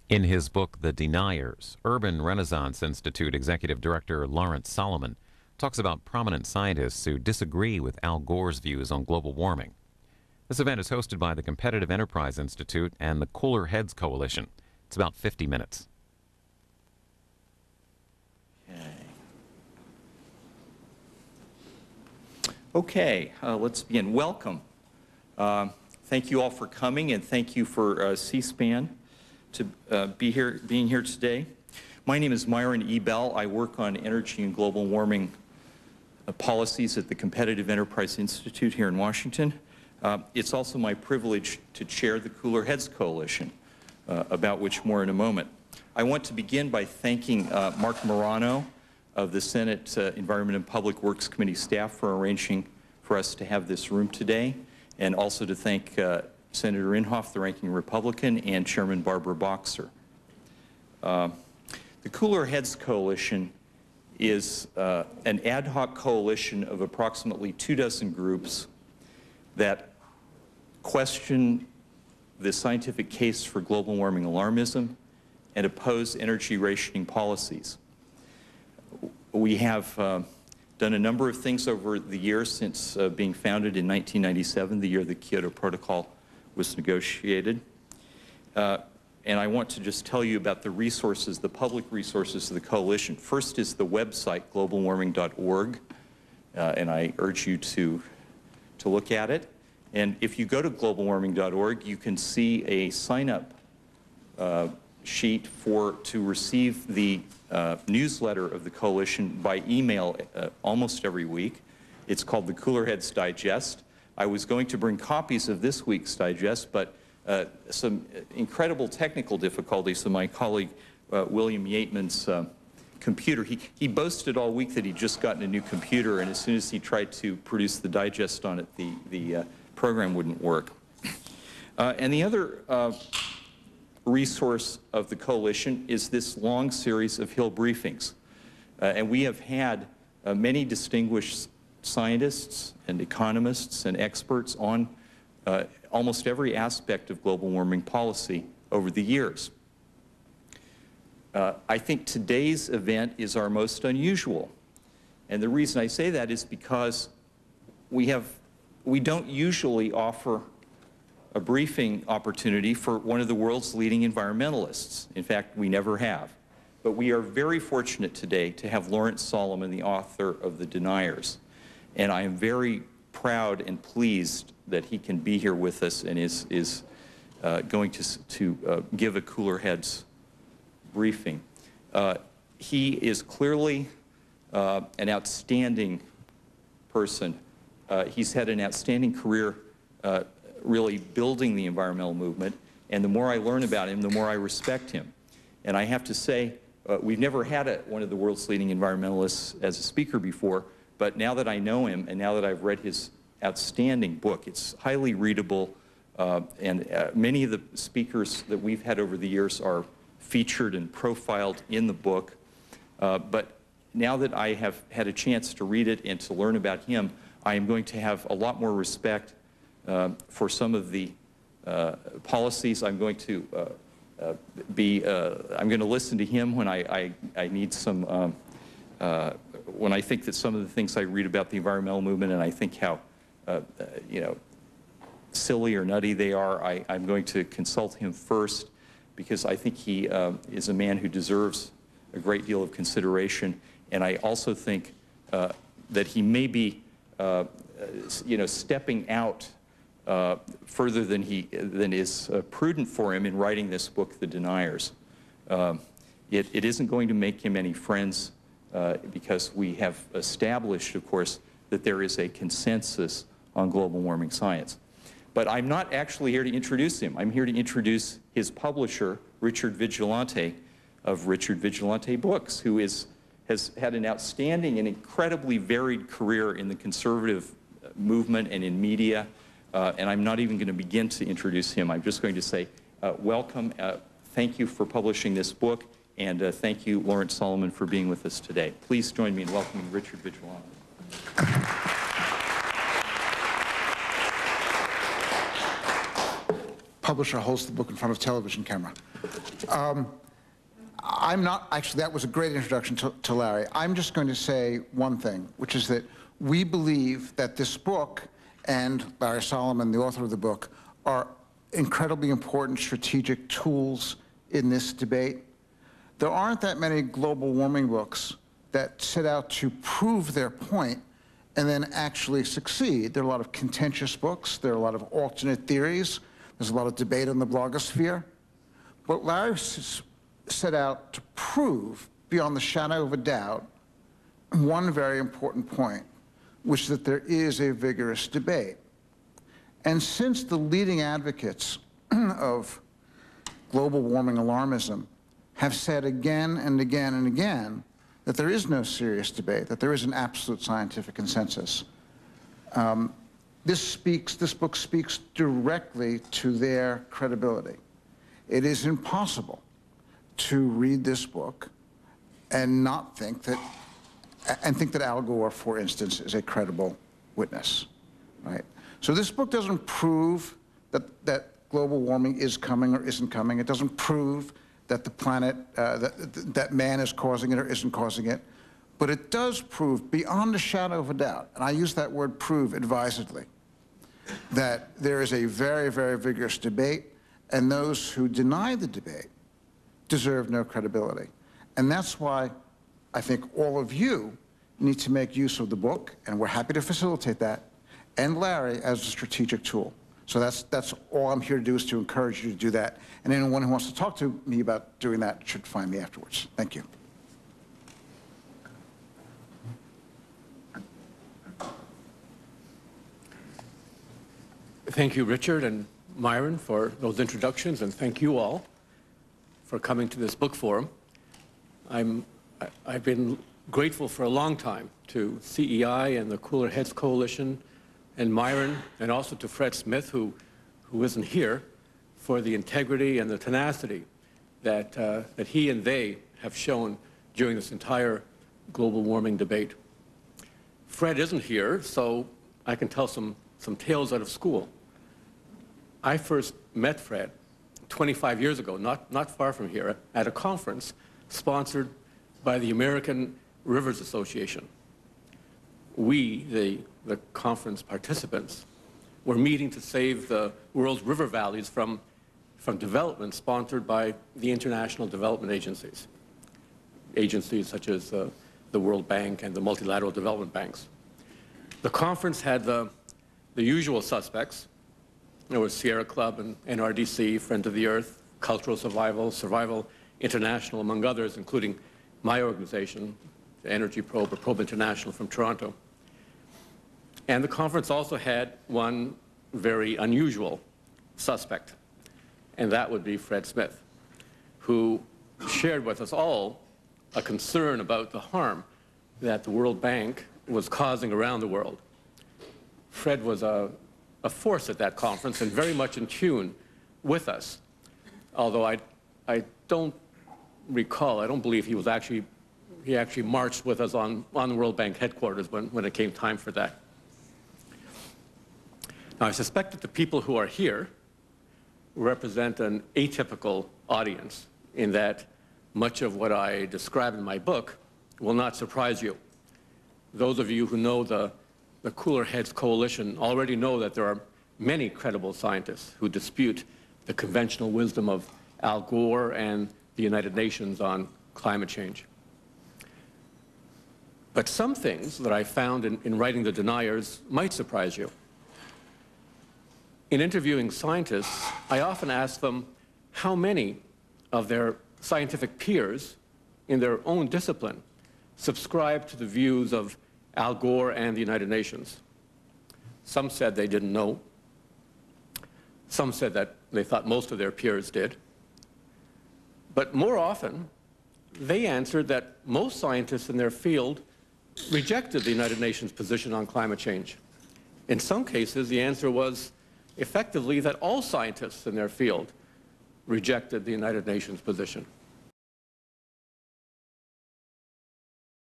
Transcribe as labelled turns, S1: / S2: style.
S1: In his book, The Deniers, Urban Renaissance Institute Executive Director Lawrence Solomon talks about prominent scientists who disagree with Al Gore's views on global warming. This event is hosted by the Competitive Enterprise Institute and the Cooler Heads Coalition. It's about 50 minutes.
S2: Okay, let's begin. Welcome. Thank you all for coming, and thank you for C-SPAN to being here today. My name is Myron E. Bell. I work on energy and global warming policies at the Competitive Enterprise Institute here in Washington. It's also my privilege to chair the Cooler Heads Coalition, about which more in a moment. I want to begin by thanking Mark Morano of the Senate Environment and Public Works Committee staff for arranging for us to have this room today, and also to thank Senator Inhofe, the ranking Republican, and Chairman Barbara Boxer. The Cooler Heads Coalition is an ad hoc coalition of approximately 24 groups that question the scientific case for global warming alarmism and oppose energy rationing policies. We have done a number of things over the years since being founded in 1997, the year the Kyoto Protocol was negotiated. And I want to just tell you about the resources, the public resources of the coalition. First is the website, globalwarming.org, and I urge you to look at it. And if you go to globalwarming.org, you can see a sign-up sheet to receive the newsletter of the coalition by email almost every week. It's called the Cooler Heads Digest. I was going to bring copies of this week's digest, but some incredible technical difficulties of my colleague William Yateman's computer. He boasted all week that he'd just gotten a new computer, and as soon as he tried to produce the digest on it, the program wouldn't work. And the other resource of the coalition is this long series of Hill briefings. And we have had many distinguished scientists and economists and experts on almost every aspect of global warming policy over the years. I think today's event is our most unusual. And the reason I say that is because we don't usually offer a briefing opportunity for one of the world's leading environmentalists. In fact, we never have. But we are very fortunate today to have Lawrence Solomon, the author of The Deniers. And I am very proud and pleased that he can be here with us and is going to give a Cooler Heads briefing. He is clearly an outstanding person. He's had an outstanding career really building the environmental movement, and the more I learn about him, the more I respect him. And I have to say, we've never had one of the world's leading environmentalists as a speaker before, but now that I know him and now that I've read his outstanding book, it's highly readable, and many of the speakers that we've had over the years are featured and profiled in the book. But now that I have had a chance to read it and to learn about him, I am going to have a lot more respect for some of the policies. I'm going to I'm going to listen to him when I need some, when I think that some of the things I read about the environmental movement and I think how, you know, silly or nutty they are, I'm going to consult him first, because I think he is a man who deserves a great deal of consideration. And I also think that he may be, you know, stepping out further than is prudent for him in writing this book, The Deniers. It isn't going to make him any friends because we have established, of course, that there is a consensus on global warming science. But I'm not actually here to introduce him. I'm here to introduce his publisher, Richard Vigilante, of Richard Vigilante Books, who has had an outstanding and incredibly varied career in the conservative movement and in media. And I'm not even going to begin to introduce him. I'm just going to say welcome, thank you for publishing this book, and thank you, Lawrence Solomon, for being with us today. Please join me in welcoming Richard Vigilante.
S3: publisher holds the book in front of a television camera. I'm not, actually, that was a great introduction to Larry. I'm just going to say one thing, which is that we believe that this book and Larry Solomon, the author of the book, are incredibly important strategic tools in this debate. There aren't that many global warming books that set out to prove their point and then actually succeed. There are a lot of contentious books. There are a lot of alternate theories. There's a lot of debate in the blogosphere. What Larry set out to prove, beyond the shadow of a doubt, one very important point, which is that there is a vigorous debate. And since the leading advocates of global warming alarmism have said again and again and again that there is no serious debate, that there is an absolute scientific consensus, this book speaks directly to their credibility. It is impossible to read this book and not think that, think that Al Gore, for instance, is a credible witness, right? So this book doesn't prove that global warming is coming or isn't coming. It doesn't prove that the planet, that man is causing it or isn't causing it. But it does prove, beyond a shadow of a doubt, and I use that word prove advisedly, that there is a very, very vigorous debate, and those who deny the debate deserve no credibility. And that's why I think all of you need to make use of the book, and we're happy to facilitate that, and Larry as a strategic tool. So that's all I'm here to do, is to encourage you to do that. And anyone who wants to talk to me about doing that should find me afterwards. Thank you.
S4: Thank you, Richard and Myron, for those introductions, and thank you all for coming to this book forum. I've been grateful for a long time to CEI and the Cooler Heads Coalition and Myron, and also to Fred Smith, who isn't here, for the integrity and the tenacity that he and they have shown during this entire global warming debate. Fred isn't here, so I can tell some tales out of school. I first met Fred 25 years ago, not far from here, at a conference sponsored by the American Rivers Association. We, the conference participants, were meeting to save the world's river valleys from development sponsored by the international development agencies such as the World Bank and the multilateral development banks. The conference had the usual suspects. There was Sierra Club and NRDC, Friends of the Earth, Cultural Survival, Survival International, among others, including my organization, the Energy Probe, or Probe International from Toronto. And the conference also had one very unusual suspect, and that would be Fred Smith, who shared with us all a concern about the harm that the World Bank was causing around the world. Fred was a force at that conference and very much in tune with us, although I don't recall, I don't believe he actually marched with us on the World Bank headquarters when it came time for that. Now, I suspect that the people who are here represent an atypical audience, in that much of what I describe in my book will not surprise you. Those of you who know the Cooler Heads Coalition already know that there are many credible scientists who dispute the conventional wisdom of Al Gore and the United Nations on climate change. But some things that I found in writing The Deniers might surprise you. In interviewing scientists, I often ask them how many of their scientific peers in their own discipline subscribe to the views of Al Gore and the United Nations. Some said they didn't know. Some said that they thought most of their peers did. But more often, they answered that most scientists in their field rejected the United Nations position on climate change. In some cases, the answer was effectively that all scientists in their field rejected the United Nations position.